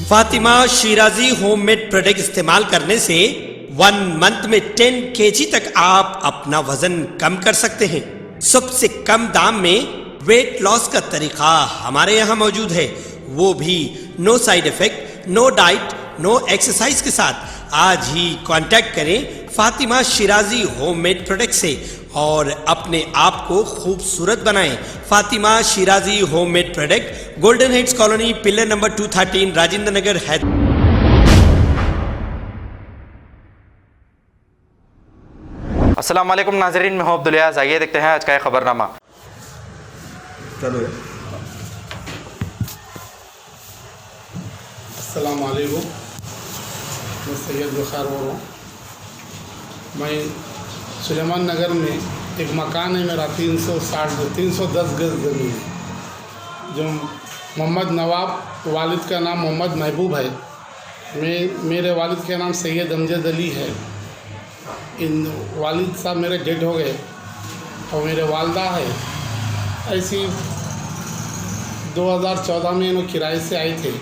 Fatima Shirazi homemade product इस्तेमाल करने से 1 मंथ में 10 kg तक आप अपना वजन कम कर सकते हैं। सबसे कम दाम में वेट लॉस का तरीका हमारे यहाँ मौजूद है, वो भी no side effect, no diet, no exercise के साथ। आज ही कांटेक्ट करें फातिमा शिराजी होममेड प्रोडक्ट से और अपने आप को खूबसूरत बनाएं। Fatima Shirazi homemade product, golden heads colony, pillar number 213, Rajendra Nagar, Hyderabad. अस्सलाम वालेकुम नाज़रीन, मैं हूं अब्दुल याज़। आइए देखते हैं आज का खबरनामा। चलो। अस्सलाम वालेकुम, मैं सैयद बुखार बोल रहा हूँ। मैं सुलेमान नगर में एक मकान है मेरा, 310 गज ज़मीन है, जो मोहम्मद नवाब, वालिद का नाम मोहम्मद महबूब है। मेरे वालिद का नाम सैयद अमजद अली है। इन वालिद साहब मेरे डेड हो गए और मेरे वालदा है। ऐसी 2014 में इन्होंने किराए से आए थे।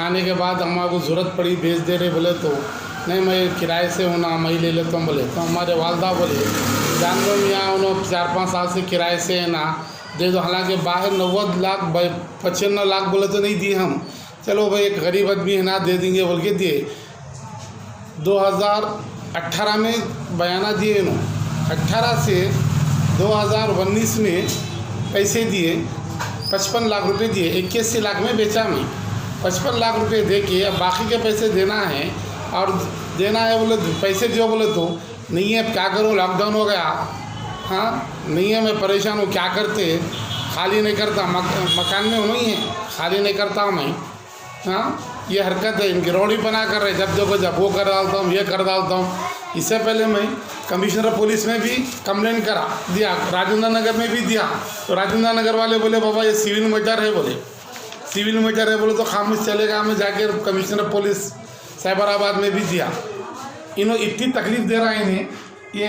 आने के बाद अम्मा को ज़रूरत पड़ी, बेच दे रहे बोले तो नहीं, मैं किराए से हूँ ना, मैं ले लेता हूँ बोले। तो हमारे वालदा बोले जान लो यहाँ उन्होंने 4-5 साल से किराए से है ना, दे दो। हालांकि बाहर 90 लाख 95 लाख बोले तो नहीं दिए हम। चलो भाई एक गरीब आदमी है ना, दे देंगे बोल के दिए। 2018 में बयाना दिए इन्होंने, 18 से 2019 में पैसे दिए, 55 लाख रुपए दिए। 81 लाख में बेचा मैं। 55 लाख रुपए दे के अब बाकी के पैसे देना है, और देना है बोले पैसे दियो बोले तो नहीं है। क्या करूँ, लॉकडाउन हो गया, हाँ नहीं है, मैं परेशान हूँ। क्या करते, खाली नहीं करता, मकान में नहीं है, खाली नहीं करता मैं। हाँ ये हरकत है इनकी, रोड़ी बना कर रहे, जब देखो जब वो कर डालता हूँ, ये कर डालता हूँ। इससे पहले मैं कमिश्नर पुलिस में भी कंप्लेंट करा दिया, राजेंद्र नगर में भी दिया। तो राजेंद्र नगर वाले बोले बाबा ये सिविल मैटर है, बोले सिविल मैटर है बोले तो खामोश चलेगा। मैं जाके कमिश्नर पुलिस साइबराबाद में भी दिया। इन्होंने इतनी तकलीफ दे रहा है इन्हें, ये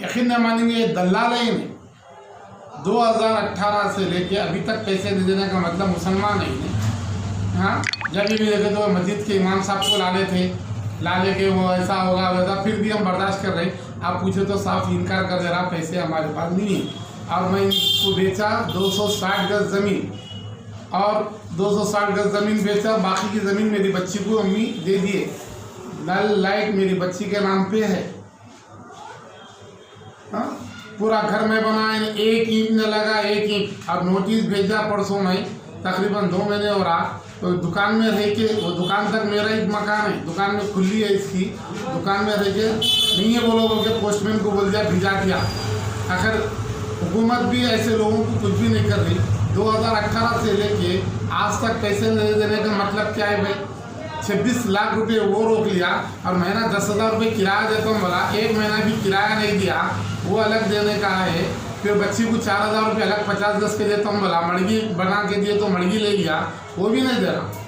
यकीन नहीं मानेंगे, ये दलाल है इन्हें। 2018 से लेके अभी तक पैसे नहीं देने का मतलब मुसलमान है इन्हें। हाँ जब भी देखे तो मस्जिद के इमाम साहब को ला लेके वो ऐसा होगा वैसा, फिर भी हम बर्दाश्त कर रहे। आप पूछे तो साफ इनकार कर दे रहा, पैसे हमारे पास नहीं है। और मैं इनको बेचा 260 गज ज़मीन, और 260 गज ज़मीन बेचा। बाकी की ज़मीन मेरी बच्ची को अम्मी दे दिए। नल लाइट मेरी बच्ची के नाम पे है। हाँ पूरा घर में बनाए, 1 ईंट न लगा, 1 ईंट। और नोटिस भेजा परसों में, तकरीबन 2 महीने हो रहा। तो दुकान में रह के, वो दुकान तक मेरा एक मकान है, दुकान में खुली है इसकी, दुकान में रह के नहीं है बोलो बोल के पोस्टमैन को बोल दिया, भिजा दिया। आखिर हुकूमत भी ऐसे लोगों को कुछ भी नहीं कर रही। 2018 से लेके आज तक पैसे नहीं देने का मतलब क्या है भाई? 26 लाख रुपए वो रोक लिया, और महीना 10,000 रुपये किराया देता हूँ बोला, 1 महीना भी किराया नहीं दिया, वो अलग देने का है। फिर बच्ची को 4,000 रुपये अलग 50 गज के देता हूँ बोला, मड़गी बना के दिए तो मड़गी ले लिया, वो भी नहीं दे रहा।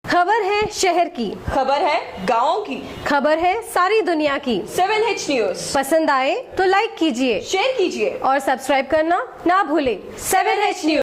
खबर है शहर की, खबर है गाँव की, खबर है सारी दुनिया की। 7H न्यूज पसंद आए तो लाइक कीजिए, शेयर कीजिए और सब्सक्राइब करना ना भूले। 7H news.